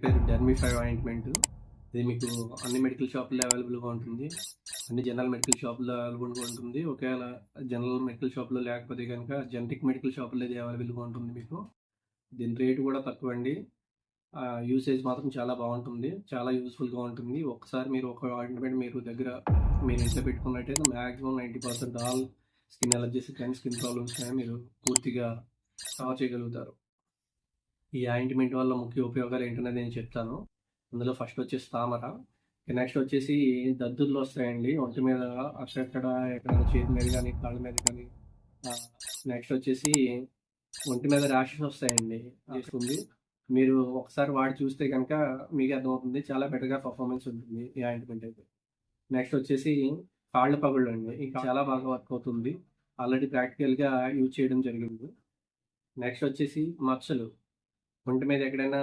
పేరు డెర్మిఫై ఆయింట్మెంట్. ఇది మీకు అన్ని మెడికల్ షాపుల్లో అవైలబుల్గా ఉంటుంది. అన్ని జనరల్ మెడికల్ షాపుల్లో అవైలబుల్గా ఉంటుంది. ఒకవేళ జనరల్ మెడికల్ షాపులో లేకపోతే కనుక జనరిక్ మెడికల్ షాపుల్లో ఇది అవైలబుల్గా ఉంటుంది మీకు. దీని రేటు కూడా తక్కువండి. యూసేజ్ మాత్రం చాలా బాగుంటుంది, చాలా యూస్ఫుల్గా ఉంటుంది. ఒకసారి మీరు ఒక ఆయింట్మెంట్ మీరు ఇంట్లో పెట్టుకున్నట్టయితే మ్యాక్సిమం 90% ఆల్ స్కిన్ అలర్జీస్ కానీ స్కిన్ ప్రాబ్లమ్స్ కానీ మీరు పూర్తిగా కవర్ చేయగలుగుతారు. ఈ ఆయింట్మెంట్ వల్ల ముఖ్య ఉపయోగాలు ఏంటనేది నేను చెప్తాను. అందులో ఫస్ట్ వచ్చేసి తామర, నెక్స్ట్ వచ్చేసి దద్దుర్లు వస్తాయండి ఒంటి మీద, అక్కడెక్కడ ఎక్కడైనా చేతి మీద కానీ కాళ్ళ మీద కానీ. నెక్స్ట్ వచ్చేసి ఒంటి మీద ర్యాషెస్ వస్తాయండి, చేస్తుంది. మీరు ఒకసారి వాడి చూస్తే కనుక మీకు అర్థమవుతుంది, చాలా బెటర్గా పర్ఫార్మెన్స్ ఉంటుంది ఈ ఆయింట్మెంట్ అయితే. నెక్స్ట్ వచ్చేసి కాళ్ళ పగుళ్ళు అండి, ఇది చాలా బాగా వర్క్ అవుతుంది. ఆల్రెడీ ప్రాక్టికల్గా యూజ్ చేయడం జరిగింది. నెక్స్ట్ వచ్చేసి మచ్చలు, ఒంటి మీద ఎక్కడైనా